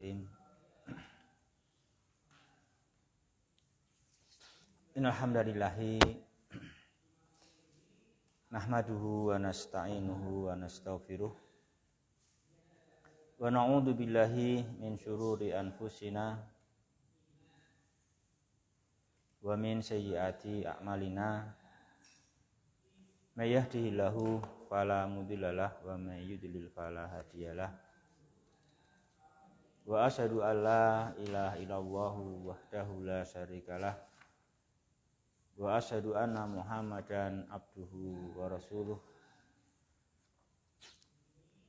Bismillahirrahmanirrahim. Innal hamdalillahi nahmaduhu wa nasta'inuhu wa nastaghfiruh wa na'udzu billahi min syururi anfusina wa min sayyiati a'malina may yahdihillahu fala mudhillalah wa may yudlil fala hadiyalah. Wa asyhadu an la ilaha illallah wahdahu la syarikalah wa asyhadu anna Muhammadan abduhu wa rasuluh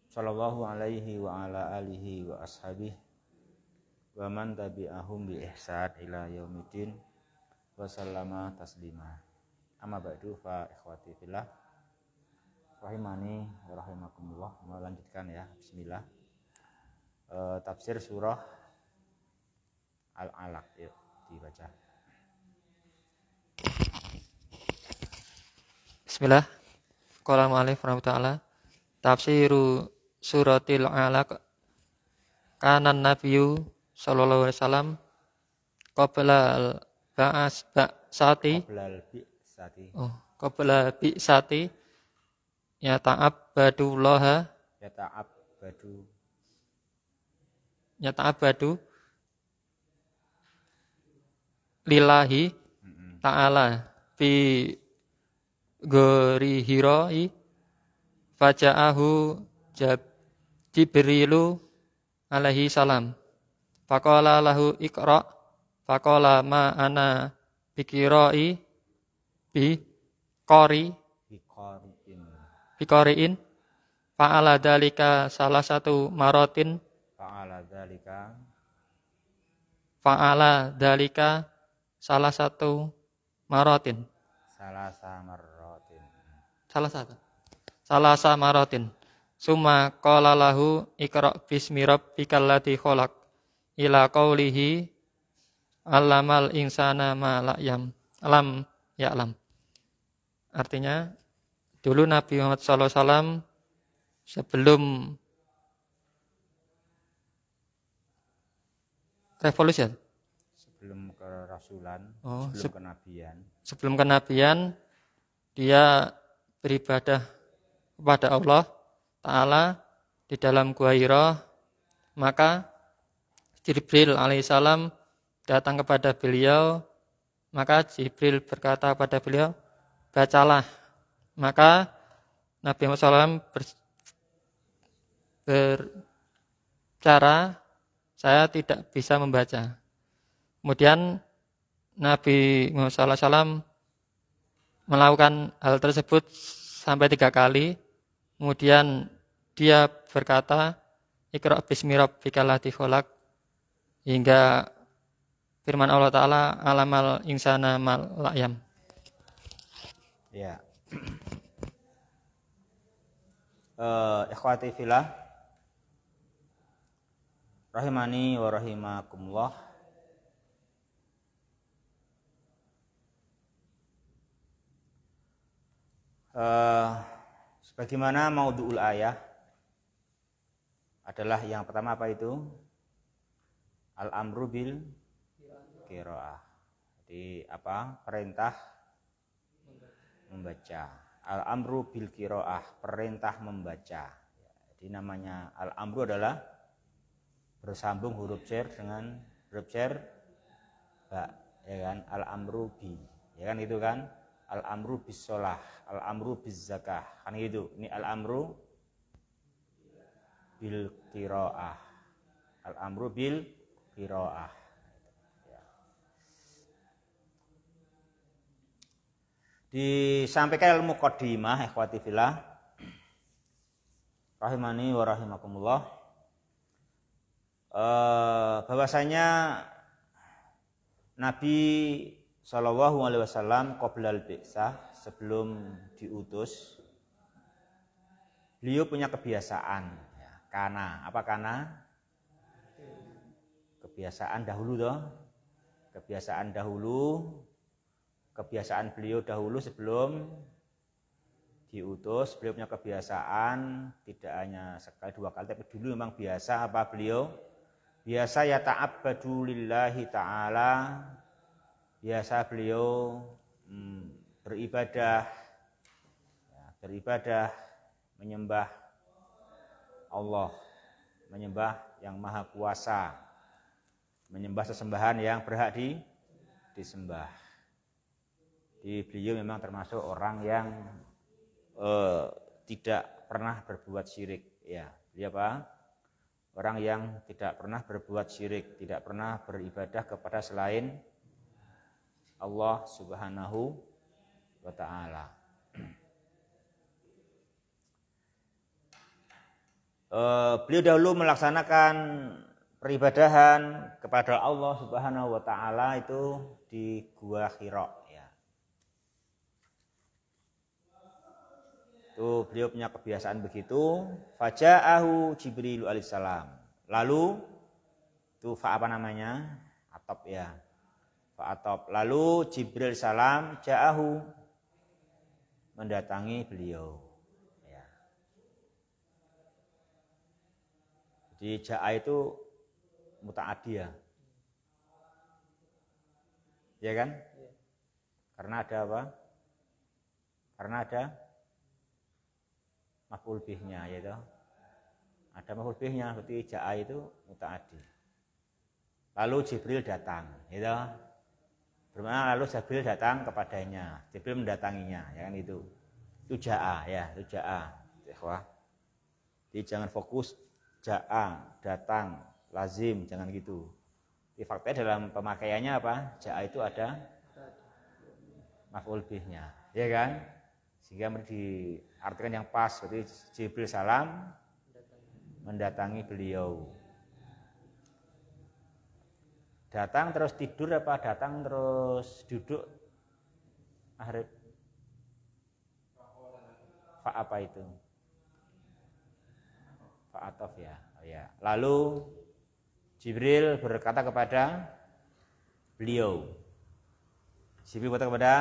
sallallahu alaihi wa ala alihi wa ashabihi wa man tabi'ahum bi ihsan ila yaumiddin wa sallama taslima. Amma ba'du, fa ikhwati fillah rahimani wa rahimakumullah. Melanjutkan ya, bismillah. Tafsir surah Al-Alaq, yuk dibaca. Bismillah. Qala mu'allif rahimahullah. Tafsiru suratil Alaq. Kana nabiyyu sallallahu alaihi wasallam qabla al-ba'sati qabla bi'sati yata'abbadu lillahi ta'ala fi gori hiroi faja'ahu Jibrilu alaihi salam faqala lahu iqra faqala ma ana biqira'i biqari'in fa'ala dalika salah satu marotin salah satu marotin summa qala lahu iqra bismi rabbikal ladzi khalaq ila qaulihi allamal insana ma lam ya'lam. Artinya dulu Nabi Muhammad SAW sebelum revolusi, sebelum kerasulan, sebelum kenabian dia beribadah kepada Allah Ta'ala di dalam Gua Hira. Maka Jibril alaihissalam datang kepada beliau. Maka Jibril berkata kepada beliau, bacalah. Maka Nabi Muhammad SAW berbicara, saya tidak bisa membaca. Kemudian Nabi Muhammad SAW melakukan hal tersebut sampai 3 kali. Kemudian dia berkata, Iqra bismi rabbikal ladzi khalaq, hingga firman Allah Ta'ala, alamal insana mal la'yam. Ya. Ikhwati fillah rahimani wa rahimakumullah. Sebagaimana maudhu'ul ayah adalah yang pertama apa itu? Al-amru bil qiraah. Jadi apa? Perintah membaca. Al-amru bil qiraah, perintah membaca. Jadi namanya al-amru adalah bersambung huruf jar dengan huruf jar ba, ya kan? Al-amru bi, ya kan itu kan? Al-amru bis shalah, al-amru biz zakah, kan gitu. Ini al-amru bil qiraah. Al-amru bil qiraah. Ya. Disampaikan ilmu muqaddimah ikhwati fillah rahimani wa rahimakumullah, bahwasanya Nabi Shallallahu alaihi wasallam qoblal bi'sah, sebelum diutus, beliau punya kebiasaan ya, apa kebiasaan beliau dahulu sebelum diutus. Beliau punya kebiasaan tidak hanya sekali 2 kali, tapi dulu memang biasa apa beliau biasa ya ta'abbadu lillahi ta'ala, biasa beliau beribadah, menyembah Allah, menyembah yang maha kuasa, menyembah sesembahan yang berhak disembah. Jadi beliau memang termasuk orang yang tidak pernah berbuat syirik. Ya, beliau apa? Orang yang tidak pernah berbuat syirik, tidak pernah beribadah kepada selain Allah Subhanahu wa ta'ala. Beliau dahulu melaksanakan peribadahan kepada Allah Subhanahu wa ta'ala itu di Gua Hira, ya. Itu beliau punya kebiasaan begitu. Faja'ahu Jibril alaihissalam. Lalu itu apa namanya? Atop, ya. Fa'atop. Lalu Jibril salam ja'ahu mendatangi beliau. Ya. Jadi ja'a itu muta'addi, ya. Ya kan? Ya. Karena ada apa? Karena ada maf'ul bihnya, yaitu ada maf'ul bihnya, berarti ja'a itu muta'addi. Lalu Jibril datang, gitu. Bermakna lalu Jibril datang kepadanya, Jibril mendatanginya, ya kan itu. Itu ja'a, ya, itu ja'a. Ikhwah. Jadi jangan fokus ja'a, datang, lazim, jangan gitu. Di faktanya dalam pemakaiannya apa? Ja'a itu ada maf'ul bihnya, ya kan? Sehingga diartikan yang pas, berarti Jibril salam mendatangi beliau. Datang terus tidur apa datang terus duduk? Ahrib. Fa apa itu? Fa atof, ya. Oh, ya. Lalu Jibril berkata kepada beliau. Jibril berkata kepada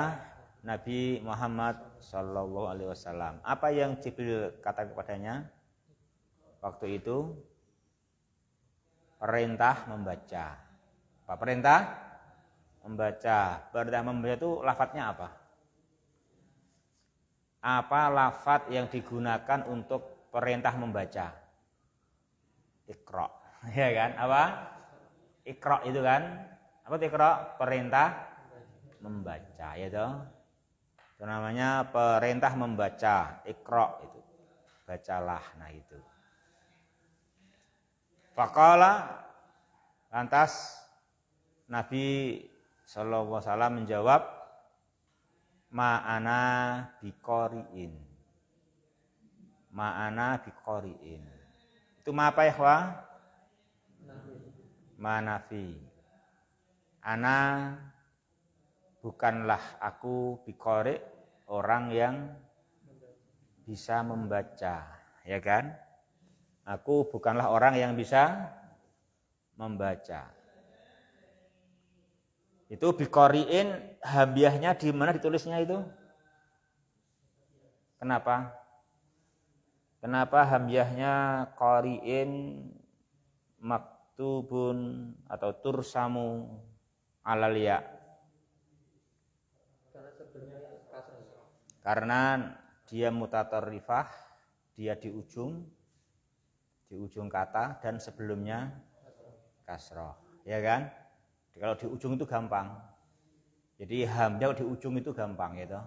Nabi Muhammad Sallallahu Alaihi Wasallam. Apa yang Jibril kata kepadanya waktu itu? Perintah membaca. Apa perintah? Membaca. Perintah membaca itu lafadznya apa? Apa lafadz yang digunakan untuk perintah membaca? Iqra. Ya kan? Apa? Iqra itu kan? Apa itu Iqra? Perintah membaca, ya toh? Itu namanya perintah membaca, Iqra itu. Bacalah, nah itu. Faqala, lantas Nabi sallallahu alaihi wasallam menjawab, ma'ana biqori'in. Ma'ana biqori'in. Itu ma apa ya, Wah? Manafi. Ana bukanlah aku biqori', orang yang bisa membaca, ya kan? Aku bukanlah orang yang bisa membaca. Itu biqori'in, hamzahnya di mana ditulisnya itu? Kenapa? Kenapa hamzahnya qori'in maktubun atau tursamu alal ya? Karena dia mutatarrifah, dia di ujung kata dan sebelumnya kasroh, ya kan? Jadi kalau di ujung itu gampang. Jadi hamzah di ujung itu gampang, gitu.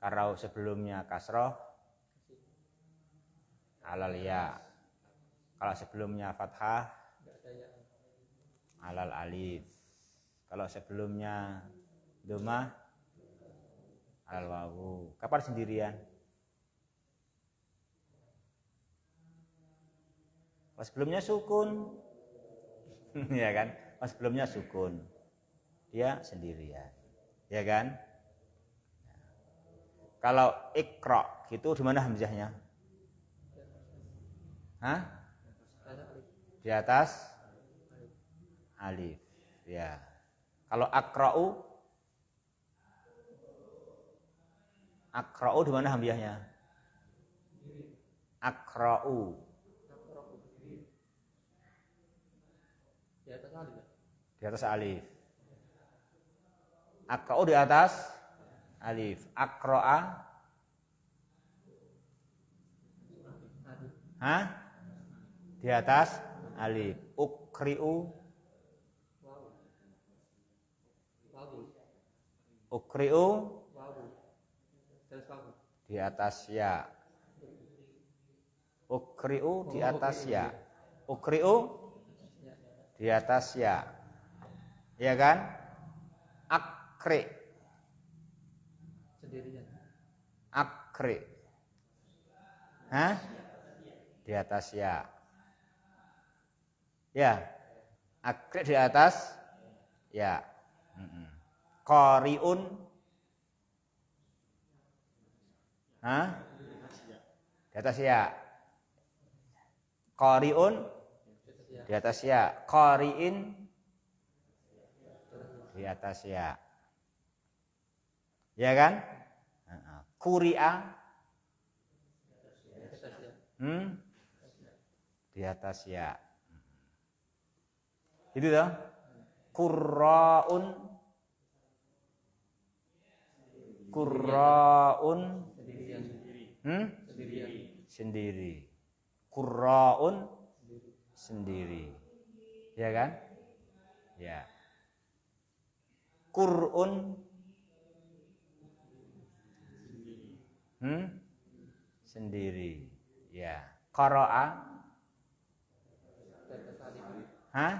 Kalau sebelumnya kasroh alal ya. Kalau sebelumnya fathah alal alif. Kalau sebelumnya dhammah alal wawu. Kapan sendirian? Kalau sebelumnya sukun. Ya kan? Kalau sebelumnya sukun. Dia sendirian. Ya kan? Kalau Iqra itu di mana hamzahnya? Hah? Di atas alif. Ya. Kalau Aqra'u di mana hamzahnya? Aqra'u. Di atas alif. Akra'u di atas alif. Akra'a. Hah? Di atas alif. Ukri'u. Ukri'u di atas ya. Ukri'u di atas ya. Ukri'u di atas ya. Ya kan? Akri. Akri. Hah? Di atas ya. Ya. Akri di atas ya. Qari'un. Hah? Di atas ya. Qari'un di atas ya. Qari'in di atas ya. Ya kan? Quri'a di atas ya. Itu toh. Qurra'un. Qurra'un sendiri. Qurra'un sendiri. Ya kan? Ya. Qur'un sendiri. Ya. Qara'a. Hah?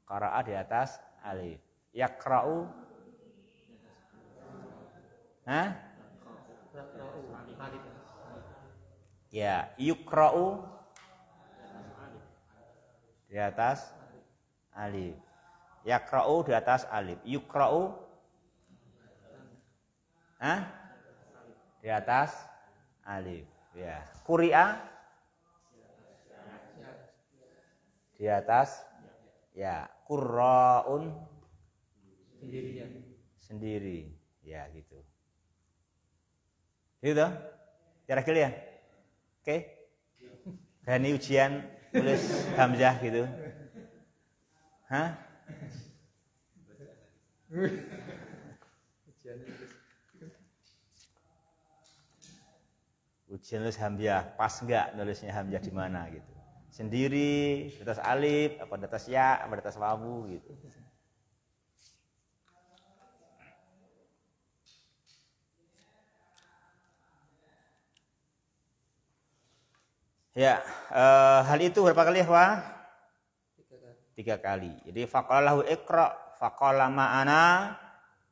Qara'a di atas alif. Yaqra'u. Hah? Ya, yukra'u di atas alif. Yakra'u di atas alif. Yukra'u di atas alif. Ya. Quri'a di atas ya. Qurra'un sendiri. Ya, gitu. Gitu. Kira-kira ya? Oke. Berani ujian tulis hamzah gitu. Hah? Ujian nulis hamzah, pas enggak nulisnya hamzah di mana gitu. Sendiri, di atas alif, apa di atas ya, apa di atas wawu gitu. Ya, hal itu berapa kali ya? 3 kali. Jadi faqala lahu iqra, faqala ma'ana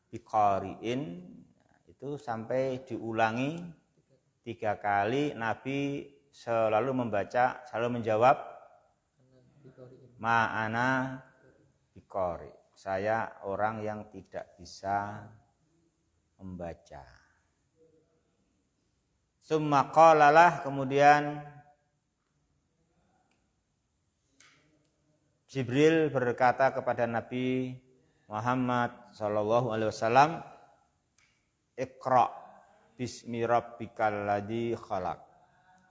biqari'in. Itu sampai diulangi 3 kali. Nabi selalu membaca, selalu menjawab ma'ana biqari. Saya orang yang tidak bisa membaca. Summa qalalah, kemudian Jibril berkata kepada Nabi Muhammad sallallahu alaihi wasallam, Iqra bismi rabbikal ladzi khalaq.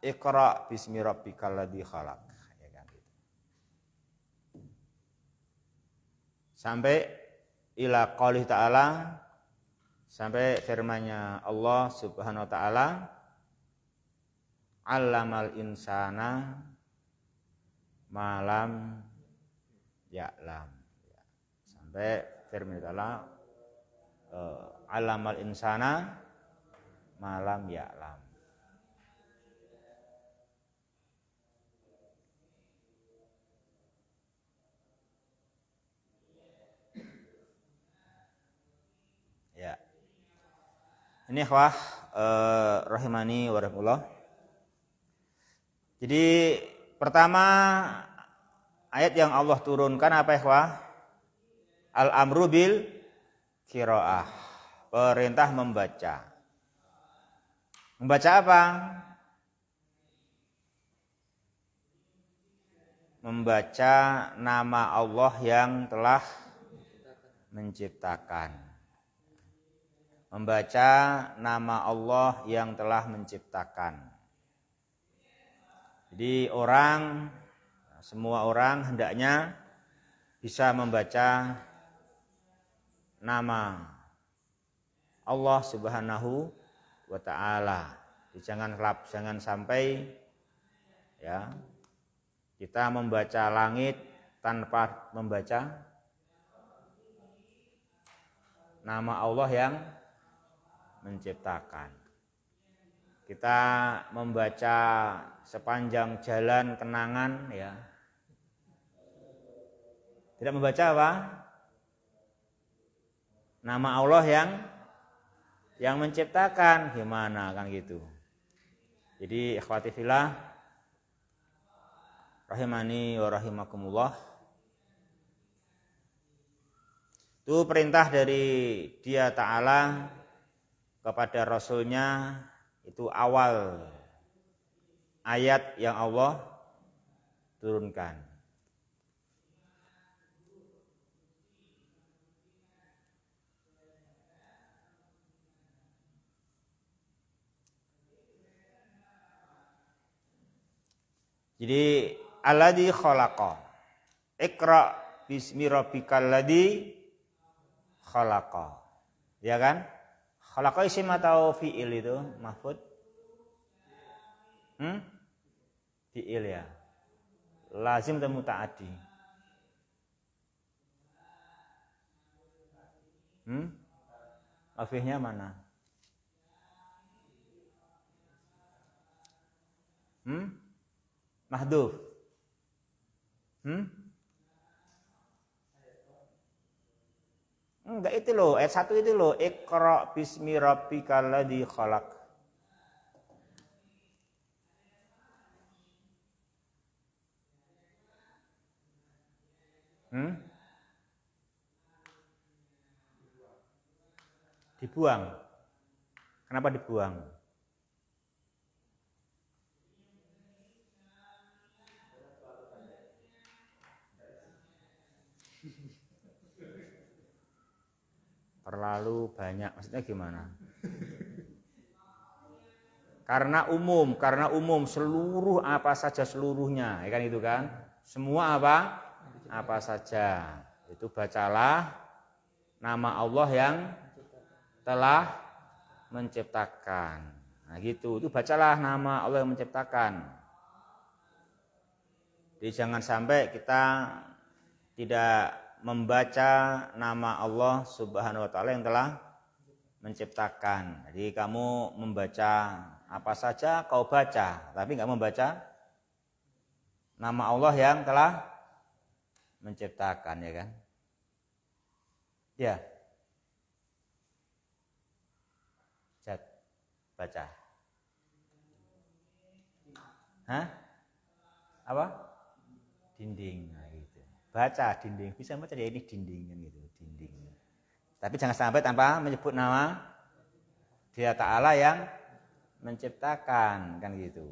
Iqra bismi rabbikal ladzi khalaq. Ya kan, gitu. Sampai ila qaulih ta'ala, sampai firman-Nya Allah Subhanahu wa taala, Allamal insana malam ya'lam. Sampai firman Allah, alamal insana malam ya'lam. Ya. Ini ikhwah rahimani wa rahimullah. Jadi pertama ayat yang Allah turunkan apa ikhwah? Al-amru bil qiraah. Perintah membaca. Membaca apa? Membaca nama Allah yang telah menciptakan. Membaca nama Allah yang telah menciptakan. Jadi orang semua orang hendaknya bisa membaca nama Allah Subhanahu wa ta'ala. Jangan sampai ya kita membaca langit tanpa membaca nama Allah yang menciptakan. Kita membaca sepanjang jalan kenangan ya. Tidak membaca apa? Nama Allah yang menciptakan, gimana kan gitu. Jadi ikhwati fillah rahimani wa rahimakumullah. Itu perintah dari Dia Ta'ala kepada Rasulnya, itu awal ayat yang Allah turunkan. Jadi alladzi khalaqa. Iqra bismi rabbikal ladzi khalaqa. Ya kan? Khalaqa isim atau fi'il itu, Mahfud? Fi'il ya. Lazim atau muta'addi? Mafihnya mana? Mahdhuf. Enggak, itu loh, ayat 1 itu loh, Iqra bismi rabbikal ladzi khalaq. Dibuang. Kenapa dibuang? Terlalu banyak, maksudnya gimana? Karena umum seluruh apa saja seluruhnya, ya kan itu kan? Semua apa saja. Itu bacalah nama Allah yang telah menciptakan. Nah gitu, itu bacalah nama Allah yang menciptakan. Jadi jangan sampai kita tidak membaca nama Allah Subhanahu wa ta'ala yang telah menciptakan. Jadi kamu membaca apa saja kau baca, tapi enggak membaca nama Allah yang telah menciptakan, ya kan? Ya. Jat, baca. Hah? Apa? Dinding. Baca dinding, bisa baca ya, ini dinding kan gitu, dinding. Tapi jangan sampai tanpa menyebut nama Dia Ta'ala yang menciptakan, kan gitu.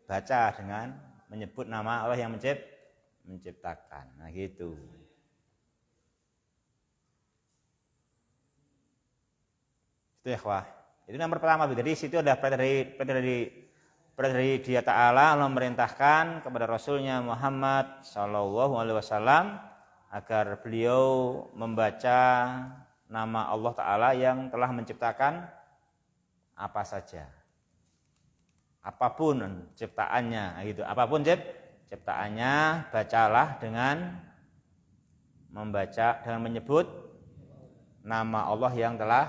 Baca dengan menyebut nama Allah yang menciptakan. Nah gitu. Itu ya, ikhwah. Itu nomor pertama. Jadi situ ada perintah dari Dia Ta'ala, Allah memerintahkan kepada Rasulnya Muhammad Sallallahu Alaihi Wasallam agar beliau membaca nama Allah Ta'ala yang telah menciptakan apa saja, apapun ciptaannya, gitu. Apapun ciptaannya, bacalah dengan menyebut nama Allah yang telah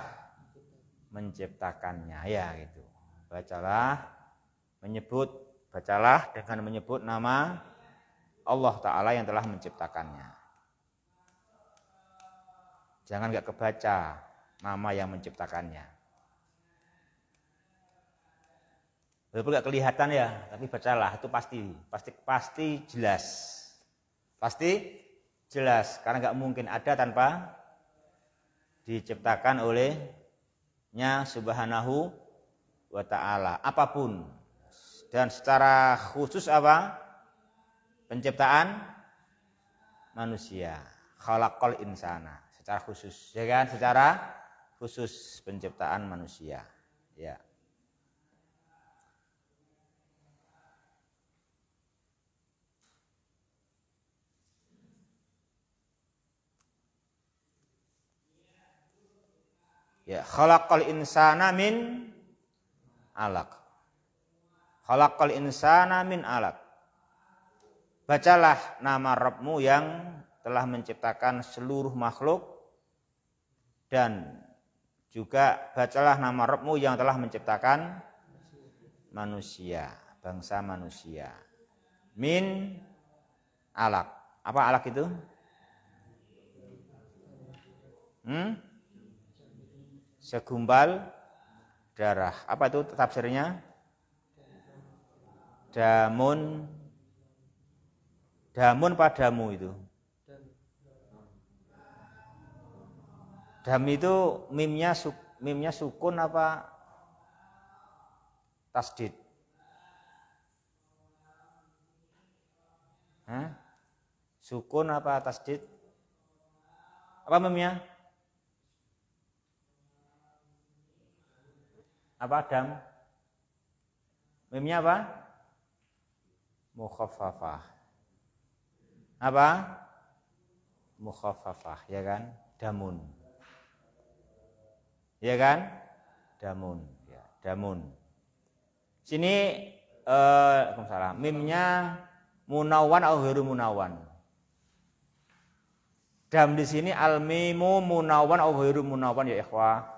menciptakannya, ya gitu. Bacalah dengan menyebut nama Allah Ta'ala yang telah menciptakannya. Jangan gak kebaca nama yang menciptakannya. Walaupun gak kelihatan ya, tapi bacalah, itu pasti jelas. Pasti jelas, karena gak mungkin ada tanpa diciptakan olehnya Subhanahu wa ta'ala, apapun. Dan secara khusus apa? Penciptaan manusia. Khalaqal insana. Secara khusus, ya kan? Secara khusus penciptaan manusia. Ya. Ya, khalaqal insana min alaq. Khalaqal insana min alaq. Bacalah nama Rabbmu yang telah menciptakan seluruh makhluk, dan juga bacalah nama Rabbmu yang telah menciptakan manusia, bangsa manusia. Min alaq. Apa alaq itu? Segumpal darah. Apa itu tafsirnya? Damun. Damun padamu itu. Dam itu mimnya sukun apa tasdid? Sukun apa tasdid? Apa mimnya? Apa dam? Mimnya apa? Mukhaffafah. Apa? Mukhaffafah, ya kan? Damun. Ya kan? Damun, ya, damun. Sini mimnya munawan atau ghairu munawan? Dam di sini al-mimu munawan atau ghairu munawan ya ikhwah?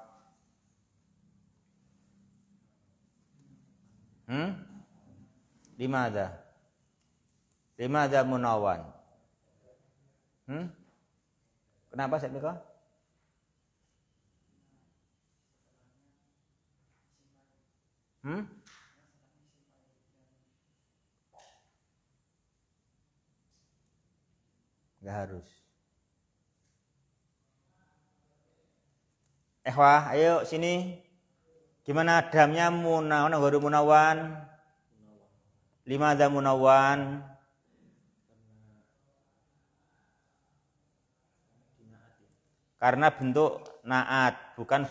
Limada munawan? Kenapa saya pikir? Enggak harus. Ikhwah, ayo sini. Gimana damnya munawan atau ghairu munawan? Limada munawan? Karena bentuk naat, bukan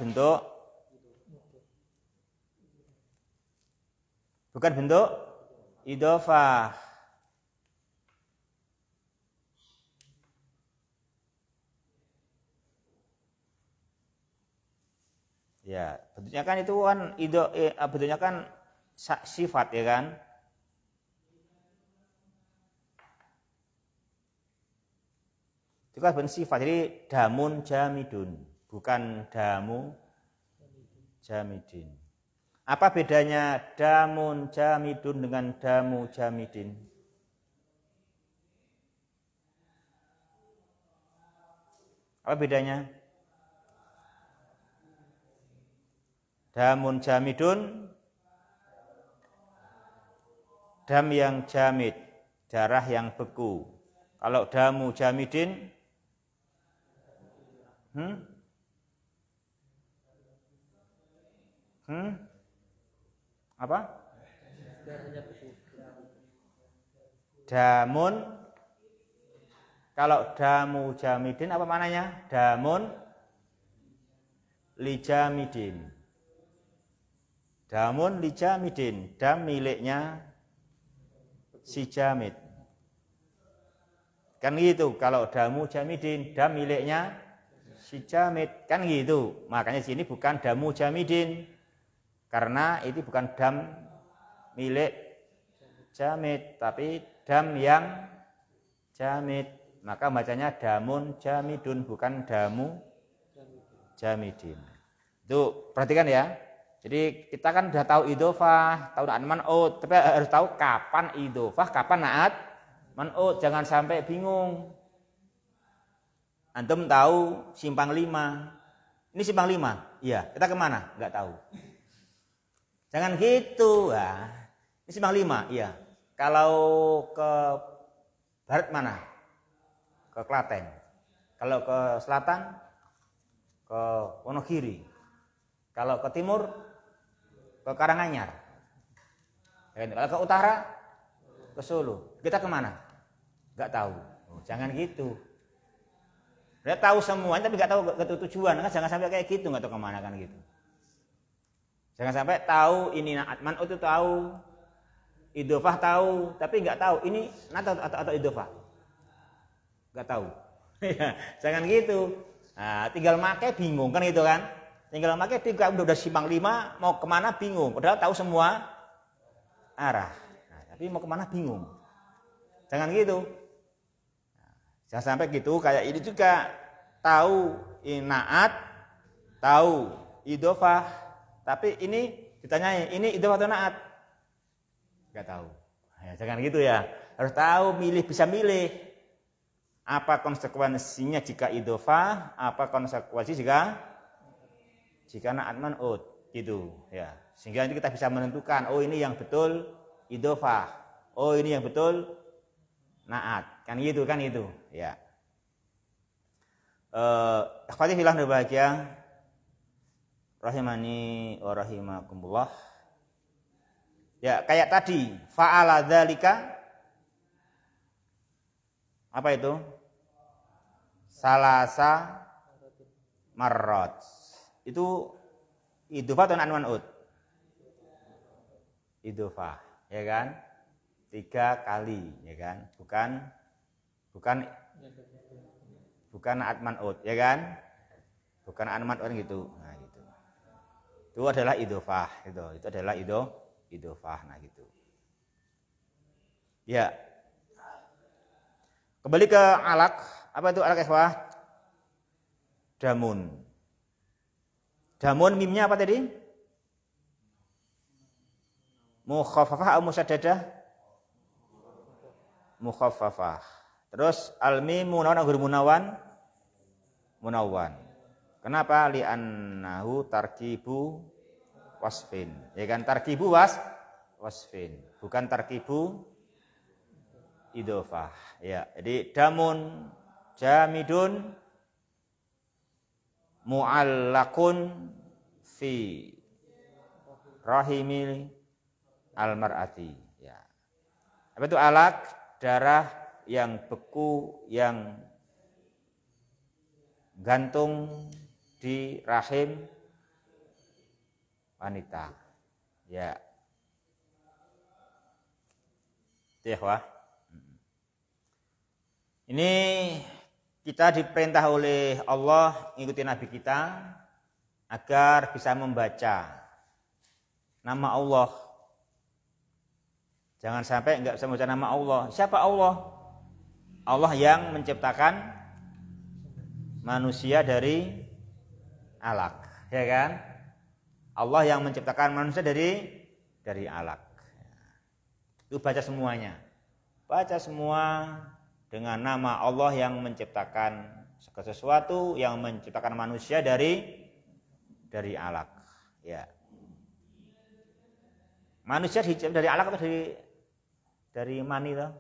bentuk idhofah. Ya, bentuknya kan itu kan bentuknya kan sifat ya kan? Itu kan bentuk sifat. Jadi damun jamidun, bukan damu jamidin. Apa bedanya damun jamidun dengan damu jamidin? Apa bedanya? Damun jamidun, dam yang jamid, darah yang beku. Kalau damu jamidin, apa? Damun. Kalau damu jamidin apa mananya? Damun lijamidin. Damun lijamidin, dam miliknya si jamid. Kan gitu, kalau damu jamidin, dam miliknya si jamid. Kan gitu, makanya sini bukan damu jamidin. Karena itu bukan dam milik jamid, tapi dam yang jamid. Maka bacanya damun jamidun, bukan damu jamidin. Itu perhatikan ya. Jadi kita kan sudah tahu idhofah, tahu naat man'ut, tapi harus tahu kapan idhofah, kapan naat man'ut. Jangan sampai bingung. Antum tahu simpang 5. Ini simpang 5? Iya. Kita kemana? Enggak tahu. Jangan gitu. Nah, ini simpang 5? Iya. Kalau ke barat mana? Ke Klaten. Kalau ke selatan? Ke Wonogiri. Kalau ke timur? Ke Karanganyar. Kalau ke utara? Ke Solo. Kita kemana? Enggak tahu. Jangan gitu. Dia tahu semuanya tapi enggak tahu ke tujuan. Kan jangan sampai kayak gitu, enggak tahu kemana kan gitu. Jangan sampai tahu ini naat man'ut itu tahu, idhofah tahu, tapi enggak tahu ini naat atau idhofah. Enggak tahu. Jangan gitu. Nah, tinggal make bingung kan gitu kan. Tinggal pakai tiga udah simpang 5, mau kemana bingung. Padahal tahu semua arah. Nah, tapi mau kemana bingung. Jangan gitu. Jangan sampai gitu. Kayak ini juga tahu inaat, tahu idofah. Tapi ini ditanyai, ini idofah atau naat? Gak tahu. Ya, jangan gitu ya. Harus tahu, bisa milih. Apa konsekuensinya jika idofah, apa konsekuensi jika naat man'ut gitu ya. Sehingga nanti kita bisa menentukan, oh ini yang betul idofah, oh ini yang betul naat. Kan itu ya. Akhwati fillah berbahagia rahimani wa rahimakumullah. Ya, kayak tadi fa'ala dzalika apa itu? Salasa marrat. Itu idofah atau naat man'ut? Idofah, ya kan? 3 kali, ya kan? Bukan naat man'ut, ya kan? Bukan naat man'ut gitu. Nah, gitu. Itu adalah idofah, itu adalah idofah, nah gitu. Ya. Kembali ke alaq, apa itu alaq ikhwah? Damun. Damun mimnya apa tadi? Mukhaffafah atau musaddadah? Mukhaffafah. Terus al-mim munawwan atau munawwan? Munawwan. Kenapa? Li'annahu tarkibu wasfin. Ya kan, tarkibu wasfin, bukan tarkibu idofah. Ya, jadi damun jamidun mu'allakun fi rahimil almar'ati. Ya. Apa itu alaq? Darah yang beku, yang gantung di rahim wanita. Ya. Itu ya, wah. Ini kita diperintah oleh Allah mengikuti Nabi kita agar bisa membaca nama Allah. Jangan sampai enggak bisa membaca nama Allah. Siapa Allah? Allah yang menciptakan manusia dari alaq, ya kan? Allah yang menciptakan manusia dari alaq. Itu baca semuanya. Baca semua dengan nama Allah yang menciptakan segala sesuatu, yang menciptakan manusia dari alaq. Ya. Manusia diciptakan dari alaq atau dari mani toh?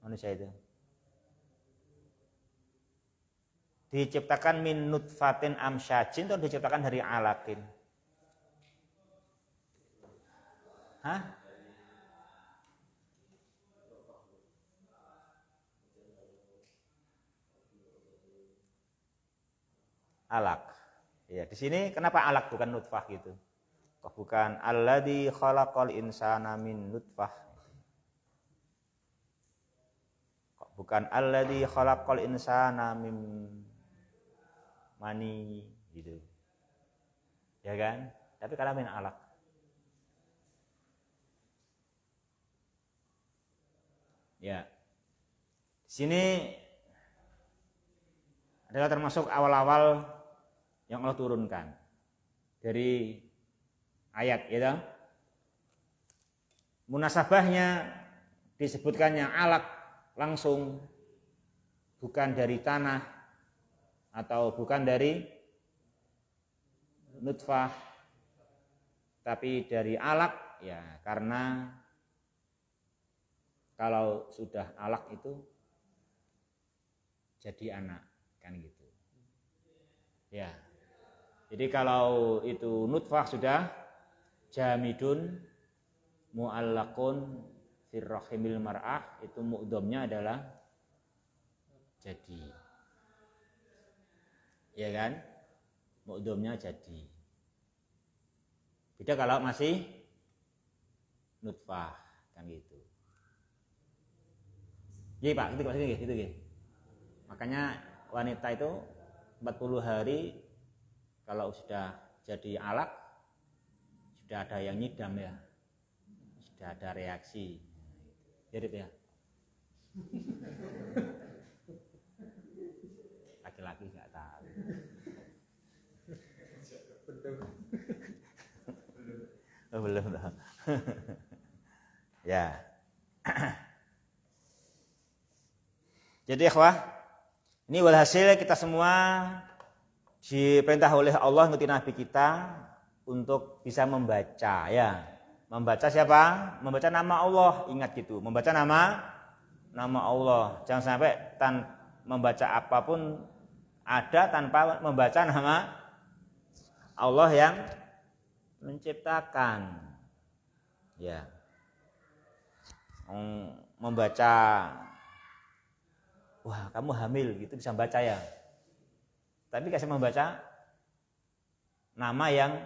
Manusia itu diciptakan min nutfatin amsyajin atau diciptakan dari alaqin? Hah? Alaq. Ya, di sini kenapa alaq bukan nutfah gitu? Kok bukan alladzi khalaqal insana min nutfah? Kok bukan alladzi khalaqal insana min mani gitu. Ya kan? Tapi kalau min alaq. Ya. Di sini adalah termasuk awal-awal yang Allah turunkan dari ayat, ya. Munasabahnya disebutkannya alaq langsung, bukan dari tanah atau bukan dari nutfah, tapi dari alaq, ya, karena kalau sudah alaq itu jadi anak, kan gitu. Ya. Jadi kalau itu nutfah sudah jamidun mu'allaqun fir rahimil mar'ah, itu mu'dhamnya adalah jadi. Ya kan? Mu'dhamnya jadi. Beda kalau masih nutfah, kan gitu. Iya Pak, gitu. Makanya wanita itu 40 hari kalau sudah jadi alak, sudah ada yang nyidam ya, sudah ada reaksi. Jadi ya, laki-laki nggak tahu. Oh, belum tahu. Ya. Jadi ikhwah, ini walhasil kita semua diperintah oleh Allah ngikutin Nabi kita untuk bisa membaca ya. Membaca siapa? Membaca nama Allah, ingat gitu. Membaca nama Allah. Jangan sampai membaca apapun ada tanpa membaca nama Allah yang menciptakan. Ya. Membaca, wah kamu hamil gitu bisa baca ya. Tapi kasih membaca nama yang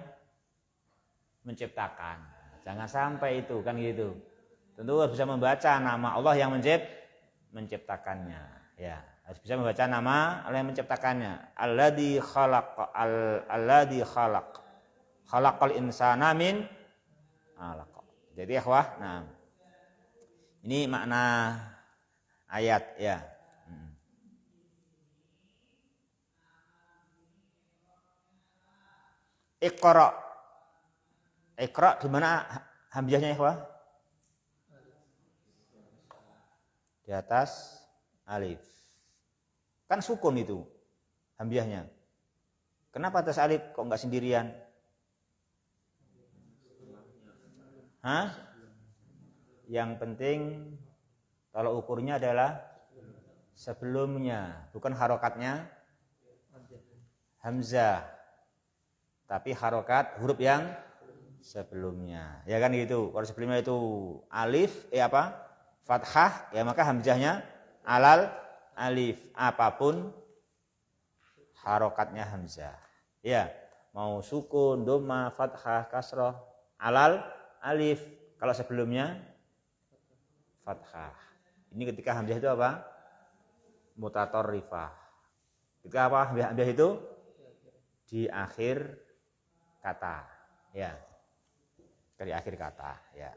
menciptakan. Jangan sampai itu kan gitu. Tentu harus bisa membaca nama Allah yang menciptakannya. Ya, harus bisa membaca nama Allah yang menciptakannya. Alladzi khalaq. Khalaqal insana min 'alaq. Jadi ikhwah, nah ini makna ayat ya. Iqra. Iqra di mana hamzahnya ikhwah? Di atas alif. Kan sukun itu hamzahnya. Kenapa atas alif kok enggak sendirian? Hah? Yang penting kalau ukurnya adalah sebelumnya, bukan harokatnya hamzah, tapi harokat huruf yang sebelumnya. Ya kan gitu. Kalau sebelumnya itu alif, fathah, ya maka hamzahnya alal alif. Apapun harokatnya hamzah. Ya, mau sukun, dhamma, fathah, kasroh, alal alif. Kalau sebelumnya fathah. Ini ketika hamzah itu apa? Mutatorrifah. Ketika apa? Hamzah itu di akhir kata. Ya. Di akhir kata, ya.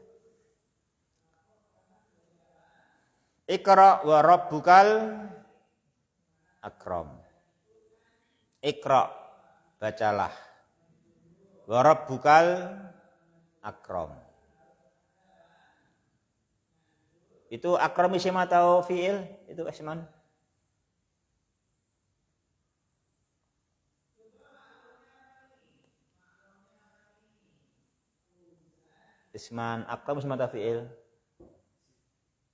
Iqra wa rabbukal akram. Iqra, bacalah. Wa rabbukal akram. Itu akram isim atau fi'il? Itu isman. Isman akram isim atau fi'il?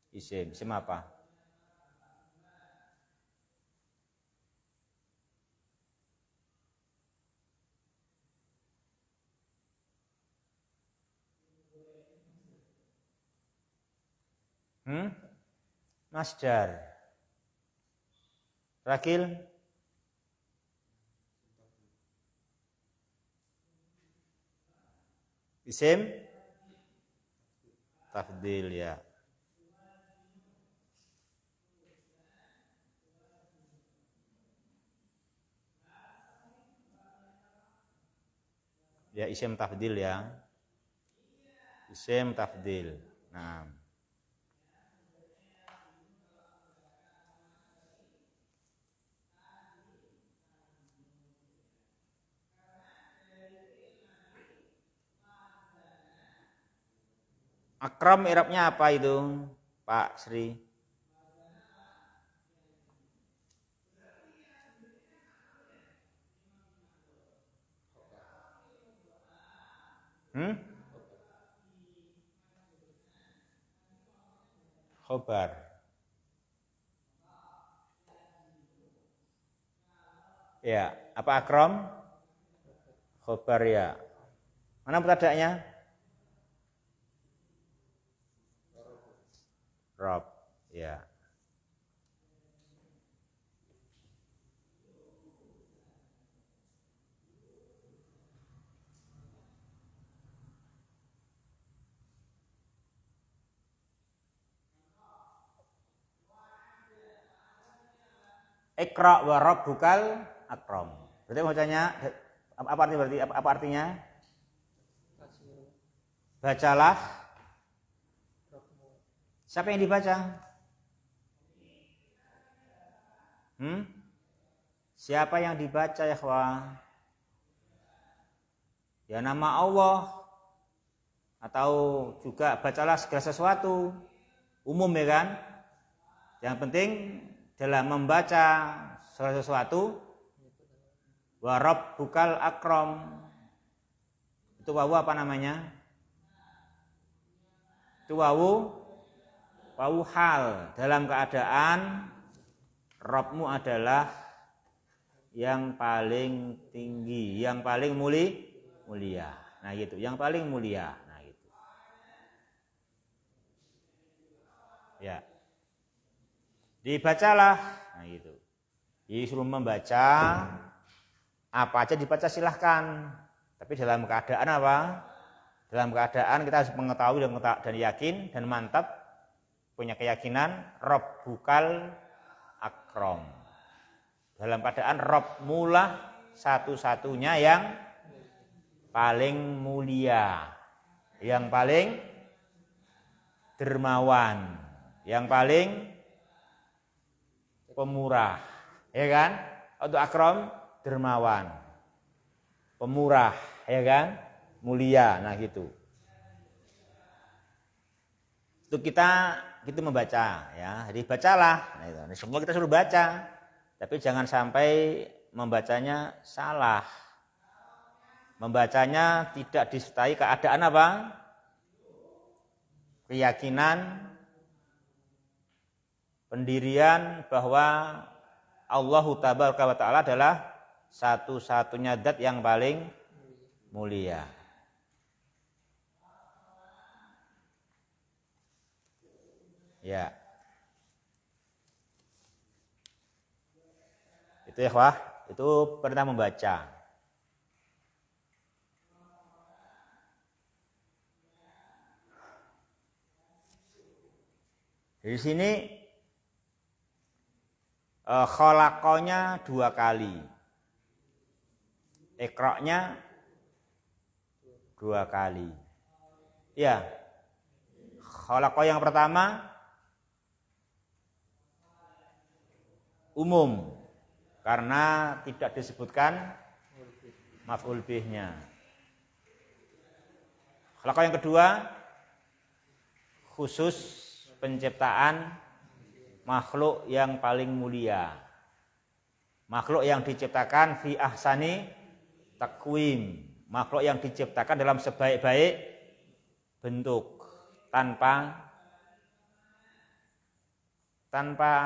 Isim. Isim apa? Masdar. Rakil. Isim tafdil ya. Ya isim tafdil ya. Isim tafdil. Nah. Akram i'rabnya apa itu, Pak Sri? Khobar. Ya, apa akram? Khobar ya. Mana mubtada'nya? Rob, ya. Iqra wa rabbukal akram. Berarti bacanya apa artinya berarti? Apa artinya? Bacalah. Siapa yang dibaca? Siapa yang dibaca ya ikhwah? Ya nama Allah. Atau juga bacalah segala sesuatu. Umum ya kan? Yang penting dalam membaca segala sesuatu, wa rabbukal akram. Itu wawu apa namanya? Itu wawu hal. Dalam keadaan Rabbmu adalah yang paling tinggi, yang paling mulia. Nah gitu, yang paling mulia. Nah gitu. Ya. Dibacalah. Nah gitu. Disuruh membaca, apa aja dibaca silahkan. Tapi dalam keadaan apa? Dalam keadaan kita harus mengetahui dan yakin dan mantap, punya keyakinan Rabbukal akram. Dalam keadaan Rabbmu lah satu-satunya yang paling mulia, yang paling dermawan, yang paling pemurah, ya kan? Untuk akram dermawan, pemurah, ya kan? Mulia, nah gitu. Itu kita gitu membaca, ya. Jadi bacalah, nah itu. Nah, semua kita suruh baca. Tapi jangan sampai membacanya salah. Membacanya tidak disertai keadaan apa? Keyakinan, pendirian bahwa Allah Tabaraka wa Ta'ala adalah satu-satunya zat yang paling mulia. Ya. Itu ya, wah, itu perintah membaca. Di sini khalaqonya 2 kali. Iqra'nya 2 kali. Ya. Khalaqa yang pertama umum karena tidak disebutkan maf'ul bihnya. Khalaqa yang kedua khusus penciptaan makhluk yang paling mulia. Makhluk yang diciptakan fi ahsani takwim. Makhluk yang diciptakan dalam sebaik-baik bentuk tanpa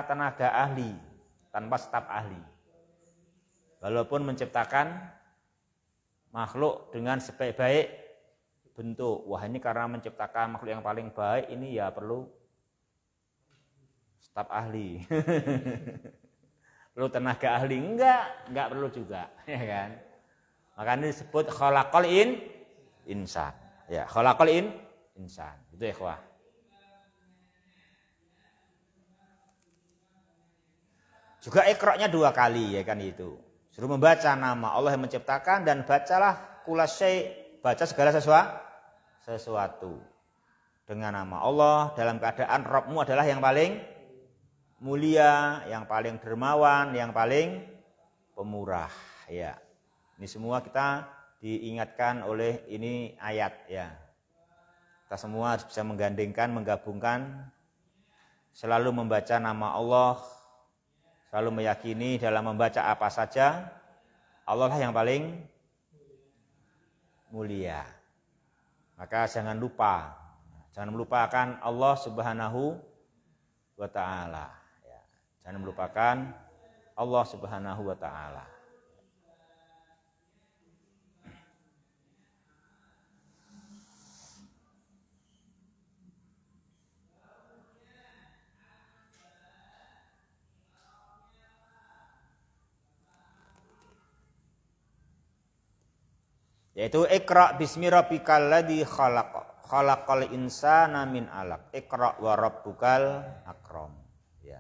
tenaga ahli, tanpa staf ahli. Walaupun menciptakan makhluk dengan sebaik-baik bentuk. Wah, ini karena menciptakan makhluk yang paling baik, ini ya perlu staf ahli. Perlu tenaga ahli? Enggak perlu juga, ya kan? Makanya disebut khalaqal insan. Ya, khalaqal insan. Itu ya, ikhwah. Juga iqra'nya 2 kali, ya kan itu. Suruh membaca nama Allah yang menciptakan dan bacalah kullasyai, baca segala sesuatu dengan nama Allah dalam keadaan Rabbmu adalah yang paling mulia, yang paling dermawan, yang paling pemurah, ya. Ini semua kita diingatkan oleh ini ayat, ya. Kita semua harus bisa menggandengkan, menggabungkan, selalu membaca nama Allah, selalu meyakini dalam membaca apa saja Allah lah yang paling mulia. Maka jangan melupakan Allah Subhanahu wa Ta'ala. Ya, jangan melupakan Allah Subhanahu wa Ta'ala. Yaitu Iqra' bismi rabbikal ladzi khalaqal insana min 'alaq. Iqra' wa rabbukal akram. Ya.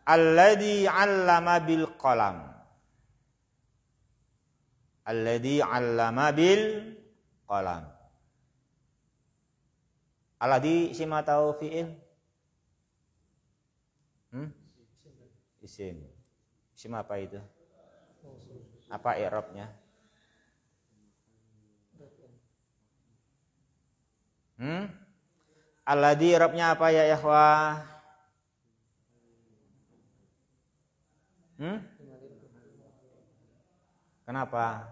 Alladzi 'allama bil qalam. Alladzi 'allama bil qalam. Alladzi isim atau fi'il? Isim. Isim apa itu? Apa i'rabnya? Alladzi i'rabnya apa ya ikhwah? Kenapa?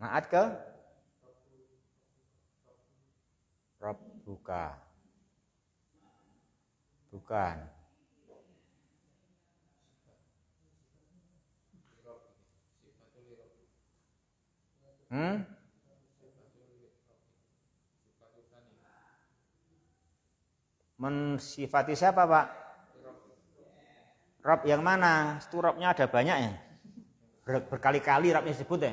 Naat ke? Rabbuka. Bukan. Mensifati siapa, Pak? Rob yang mana? Itu robnya ada banyak ya? Berkali-kali robnya disebut ya?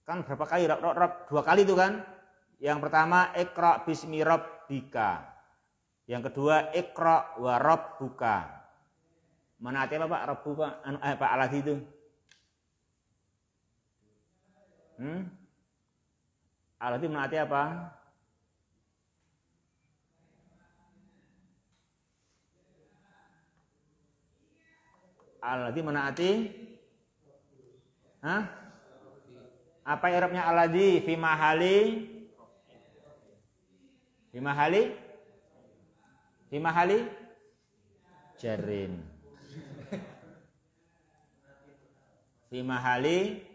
Kan berapa kali rob? 2 kali itu kan? Yang pertama Iqra bismi rabbika. Yang kedua Iqra wa rabbuka. Menaati apa Pak? Rabbu Pak? Pak Aladi itu? Aladi menaati apa? Alladzi menaati? Apa i'rabnya alladzi? Fi mahali? Fi mahali? Fi mahali? Jarrin. Fi mahali?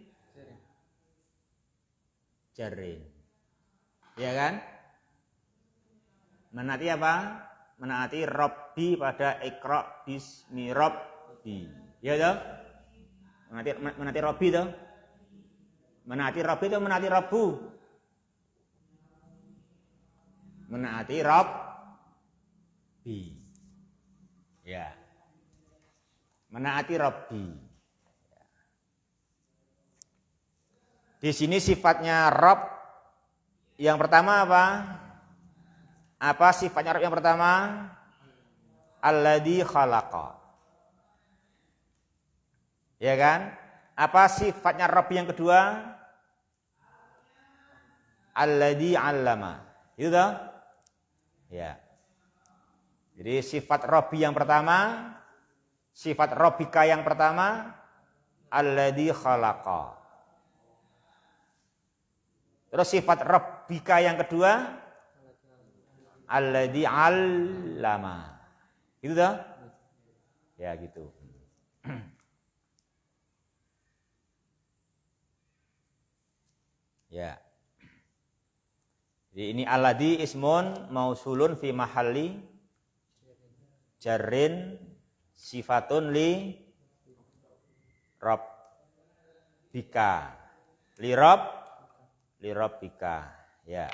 Jarrin. Ya kan? Menaati apa? Menaati Rabbi pada Iqra bismi Rabbi. Ya toh? Menaati Rabbi toh? Menaati Rabbi toh menaati Rabbu? Menaati Rabbi. Ya. Menaati Rabbi. Ya. Di sini sifatnya Rabb yang pertama apa? Apa sifatnya Rabb yang pertama? Alladzi khalaqa. Ya kan? Apa sifatnya Rabb yang kedua? Alladzi 'allama. Itu toh? Ya. Jadi sifat Rabbi yang pertama, sifat Rabbika yang pertama, alladzi khalaqa. Terus sifat Rabbika yang kedua, alladzi 'allama. Itu toh? Ya gitu. Ya. Jadi ini alladzi ismun mausulun fi mahalli jarrin sifatun li rabbika. Li rabbika. Ya.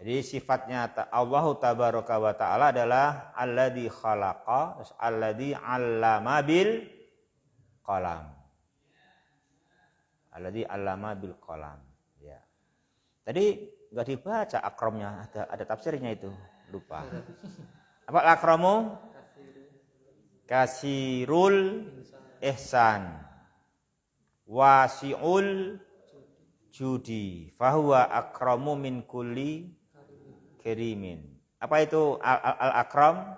Jadi sifatnya Allah tabaraka wa ta'ala adalah alladzi khalaqa, alladzi 'allama bil qalam. Alladzi 'allama bil qalam. Ya. Tadi enggak dibaca akromnya, ada tafsirnya itu, lupa. Apa akromu? Kasirul ihsan. Wasi'ul judi. Fahuwa akramu min kulli kerimin. Apa itu al-akram?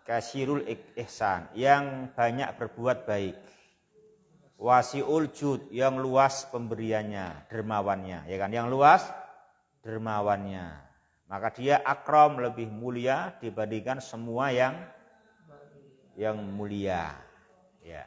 Kasirul ihsan, yang banyak berbuat baik. Wasiul jud, yang luas pemberiannya, dermawannya, ya kan? Yang luas dermawannya. Maka dia akram, lebih mulia dibandingkan semua yang mulia. Ya.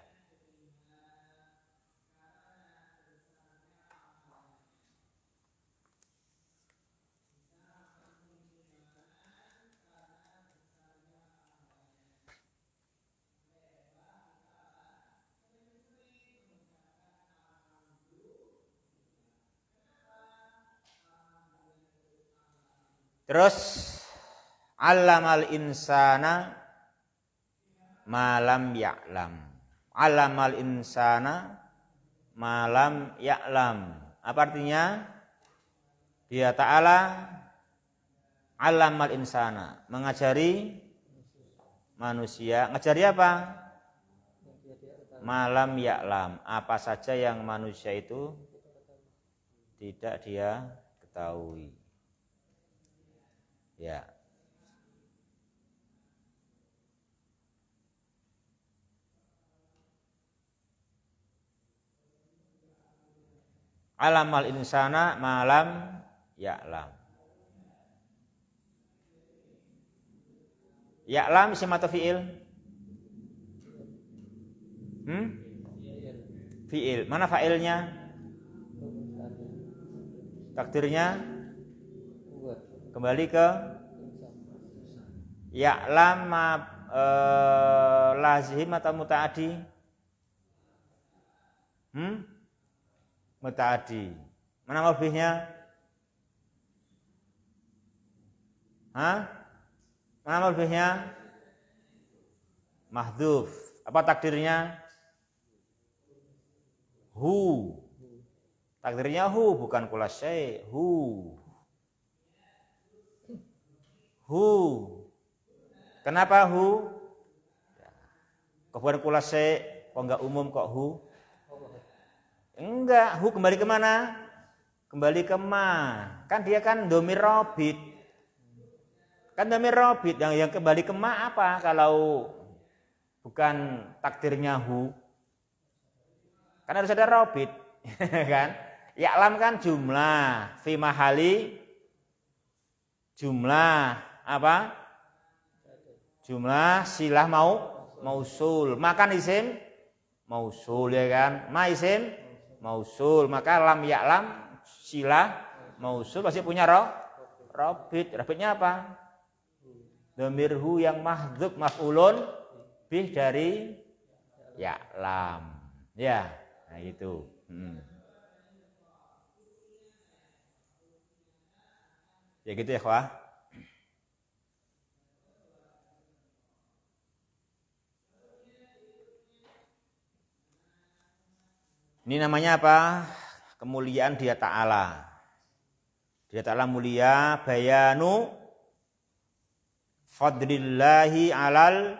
Terus allamal insana malam ya'lam. Allamal insana malam ya'lam. Apa artinya? Dia Ta'ala allamal insana, mengajari manusia. Ngajari apa? Malam ya'lam, apa saja yang manusia itu tidak dia ketahui. Ya. Alamal insana malam ya'lam. Ya'lam isim atau fi'il? Fi'il. Mana fa'ilnya? Takdirnya kembali ke ya'lam lazim atau muta'adi? Muta'adi. Mana maf'ulnya? Mana maf'ulnya? Mahdhuf. Apa takdirnya? Hu. Takdirnya hu, bukan kula syai', hu. Hu. Kenapa hu? Kok bukan kula syai', kok enggak umum kok hu? Enggak, hu kembali ke mana? Kembali ke ma. Kan dia kan dhamir robit. Kan dhamir robit, yang kembali ke ma apa kalau bukan takdirnya hu? Kan harus ada robit, kan? Ya'lam kan jumlah, fi mahali jumlah apa? Jumlah silah mausul. Makan isim mausul ya kan? Ma isim mausul. Maka lam ya'lam silah mausul pasti punya robit. Robitnya apa? Dhamirhu yang mahdzuf maf'ulun bih dari ya'lam. Ya, nah itu. Ya gitu ya, Khawah. Ini namanya apa? Kemuliaan Dia Ta'ala. Dia Ta'ala mulia, bayanu fadlillahi alal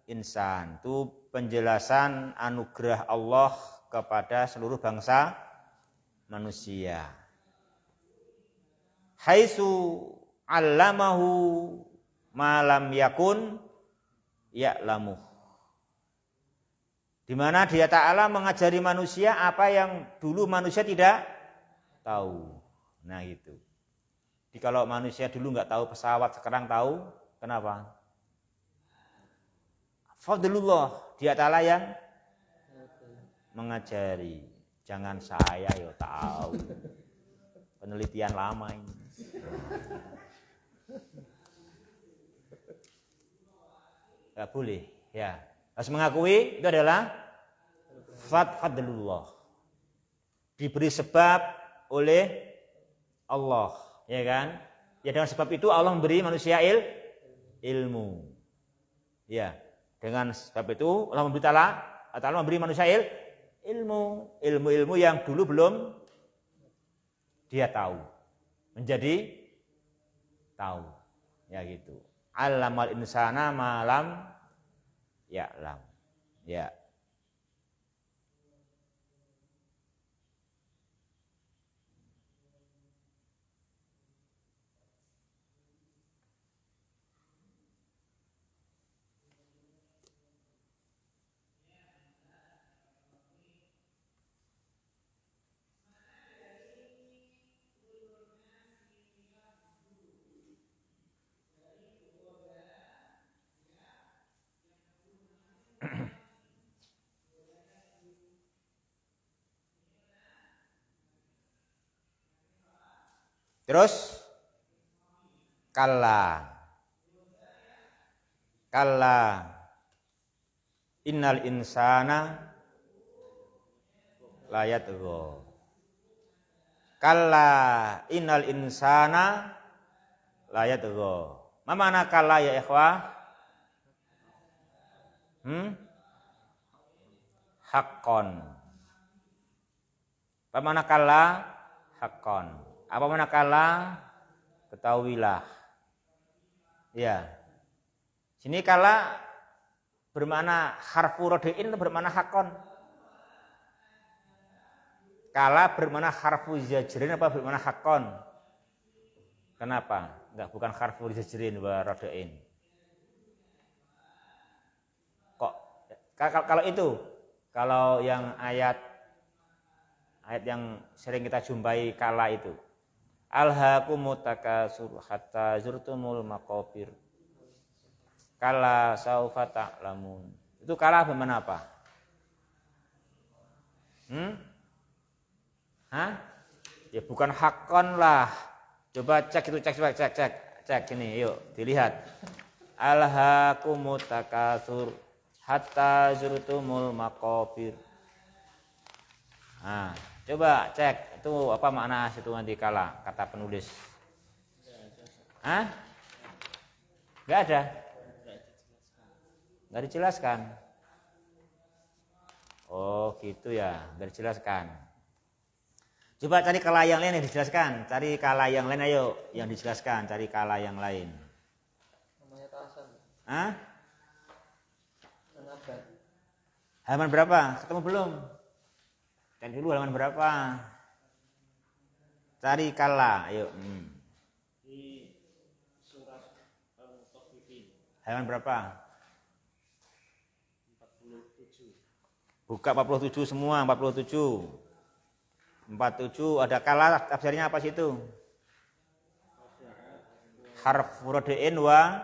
insan. Itu penjelasan anugerah Allah kepada seluruh bangsa manusia. Haitsu 'allamahu ma lam yakun ya'lamu. Di mana Dia Ta'ala mengajari manusia apa yang dulu manusia tidak tahu. Nah itu. Jadi kalau manusia dulu nggak tahu pesawat, sekarang tahu, kenapa? Fadlullah, Dia Ta'ala yang mengajari. Jangan saya yo tahu. Penelitian lama ini. Gak boleh, ya. Harus mengakui itu adalah fadlullah. Diberi sebab oleh Allah, ya kan? Ya dengan sebab itu Allah memberi manusia ilmu. Ya, dengan sebab itu Allah memberi Ta'ala memberi manusia ilmu yang dulu belum dia tahu. Menjadi tahu. Ya gitu. Allamal insana malam ya'lam. Ya. Terus kalla innal insana la yatgha. Kalla innal insana la yatgha. Ma makna kalla ya ikhwah? Haqqon. Apa makna kalla? Haqqon. Apa makna kalla? Ketahuilah. Ya. Sini kalla bermakna harfu radhi'in atau bermakna haqqon? Kalla bermakna harfu zajrin apa bermakna haqqon? Kenapa? Enggak, bukan harfu zajrin wa radhi'in. Kok kalau itu, kalau yang ayat yang sering kita jumpai kala itu, alhaakumut takasur hatta zurtumul maqabir kala saufa ta'lamun. Itu kala bermakna apa? Ya bukan hakon lah. Coba cek itu, cek ini, yuk dilihat. Alhaakumut takasur hatta zurtumul maqabir. Nah, coba cek itu apa makna situ nanti kala kata penulis. Enggak ada. Enggak dijelaskan. Oh, gitu ya, enggak dijelaskan. Coba cari kala yang lain yang dijelaskan. Cari kala yang lain, ayo yang dijelaskan, cari kala yang lain. Namanya tasan. Halaman berapa? Ketemu belum? Cari dulu halaman berapa? Cari kala, ayo. Di surat Al-Mutaffifin. Halaman berapa? 47. Buka 47 semua, 47. 47 ada kala tafsirnya apa sih itu? Harf radhi'in wa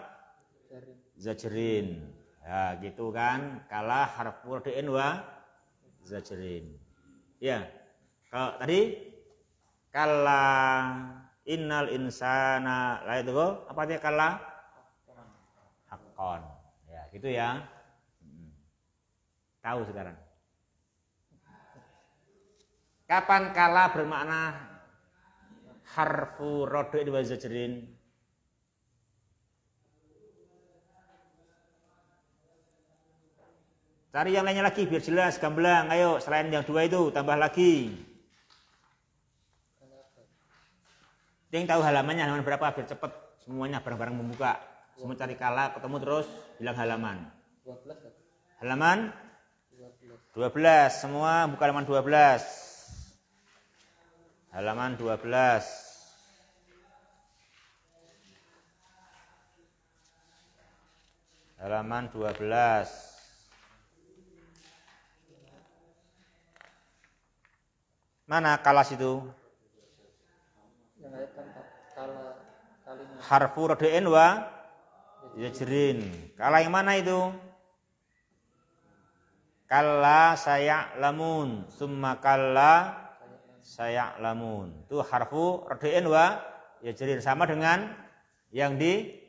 zajrin. Ya, gitu kan? Kala harf radhi'in wa zajrin. Ya. Kalau tadi kala innal insana la itu apa artinya kala? Haqqon. Ya, gitu ya. Tahu sekarang. Kapan kala bermakna harfu radhi'in wa zajrin? Cari yang lainnya lagi biar jelas, gamblang. Ayo, selain yang dua itu tambah lagi. Yang tahu halamannya, halaman berapa biar cepet semuanya bareng-bareng membuka. Semua cari kala, ketemu terus bilang halaman. 12. Halaman 12. Semua buka halaman 12. Halaman 12. Halaman 12. Mana kalas itu? Yang ayat kala kalinya. Harfu radhi'in wa zajrin. Kala yang mana itu? Kalla saya'lamun, summa kalla saya'lamun. Itu harfu radhi'in wa zajrin, sama dengan yang di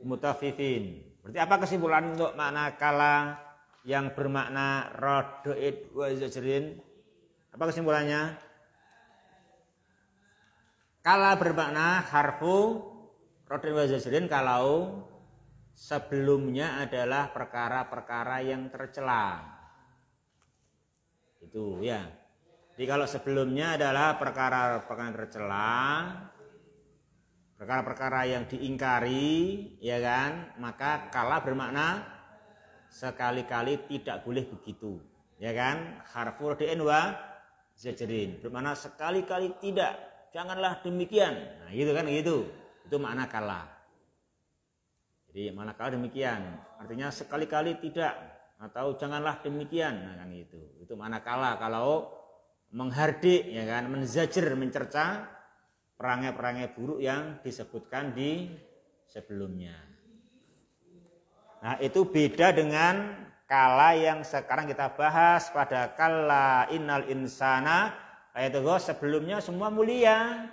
mutaffifin. Berarti apa kesimpulan untuk makna kala yang bermakna radhi'in wa zajrin? Apa kesimpulannya? Kala bermakna harfu radhi'in wa zajrin kalau sebelumnya adalah perkara-perkara yang tercela. Itu ya. Jadi kalau sebelumnya adalah perkara-perkara yang tercela, perkara-perkara yang diingkari, ya kan? Maka kala bermakna sekali-kali tidak boleh begitu, ya kan? Harfu radhi'in wa zajrin bermakna sekali-kali tidak, janganlah demikian. Nah, gitu kan gitu. Itu makna kala. Jadi makna kala demikian. Artinya sekali-kali tidak atau janganlah demikian. Nah, kan gitu. Itu makna kala kalau menghardik, ya kan, menzajir, mencerca perangai-perangai buruk yang disebutkan di sebelumnya. Nah, itu beda dengan kala yang sekarang kita bahas pada kala innal insana, ayat itu sebelumnya semua mulia,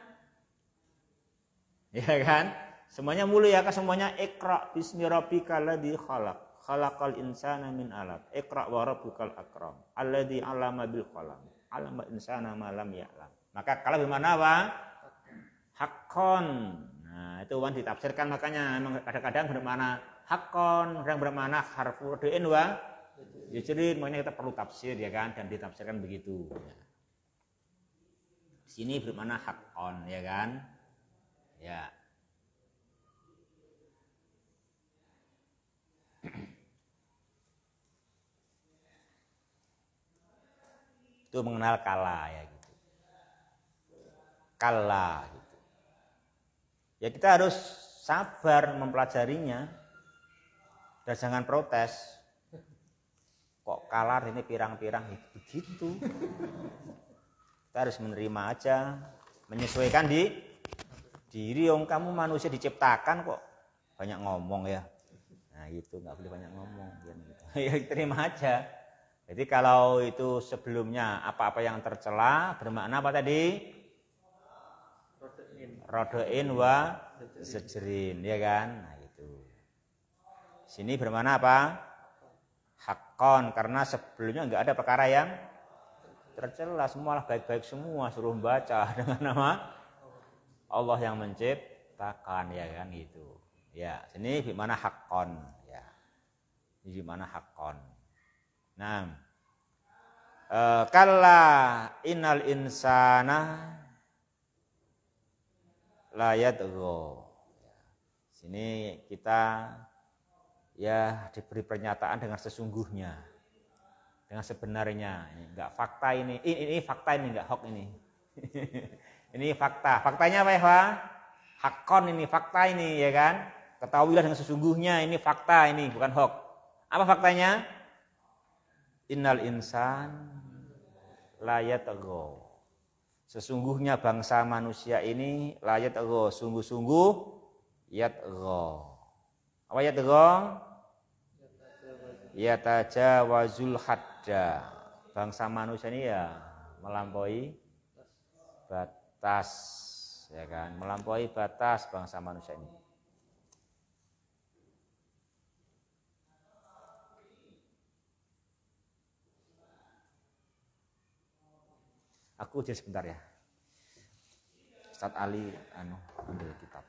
ya kan? Semuanya mulia, kan semuanya iqra bismi rabbikal ladzi khalaq, khalaqal insana min 'alaq, iqra wa rabbukal akram, alladzi 'allama bil qalam, 'allama insana ma lam ya'lam. Maka kala bermakna apa? Haqqon. Nah, itu kan ditafsirkan, makanya memang kadang-kadang bermakna hakon, kadang bermakna harfu rad'in wa yajrin, makanya kita perlu tafsir ya kan, dan ditafsirkan begitu. Ya. Sini bermakna hakon ya kan? Ya. Itu mengenal kala ya gitu. Kala gitu. Ya kita harus sabar mempelajarinya dan jangan protes. Kok kalar ini pirang-pirang begitu. Kita harus menerima aja, menyesuaikan di diri. Om kamu manusia diciptakan kok banyak ngomong ya. Nah gitu, nggak boleh banyak ngomong. Gitu. Ya terima aja. Jadi kalau itu sebelumnya apa-apa yang tercela bermakna apa tadi? Rodoin wa zajrin, ya kan? Nah itu. Sini bermakna apa? Hakon, karena sebelumnya nggak ada perkara yang tercela, semua baik-baik semua, suruh baca dengan nama Allah yang menciptakan, ya kan gitu. Ya, sini gimana hakon, ya. Ini gimana hakon. Nah, kalla innal insana la yatgha. Sini kita ya diberi pernyataan dengan sesungguhnya, dengan sebenarnya. Ini enggak fakta ini fakta ini enggak hoax ini. Ini fakta. Faktanya apa ya, Pak? Hakon ini fakta ini ya kan? Ketahuilah dengan sesungguhnya ini fakta ini bukan hoax. Apa faktanya? Innal insan la yatgha. Sesungguhnya bangsa manusia ini la yatgha, sungguh-sungguh yatgha. Apa yatgha? Yatajawazul hadda. Bangsa manusia ini ya melampaui batas, ya kan? Melampaui batas bangsa manusia ini. Aku ujian sebentar ya. Ustadz Ali ambil kitab.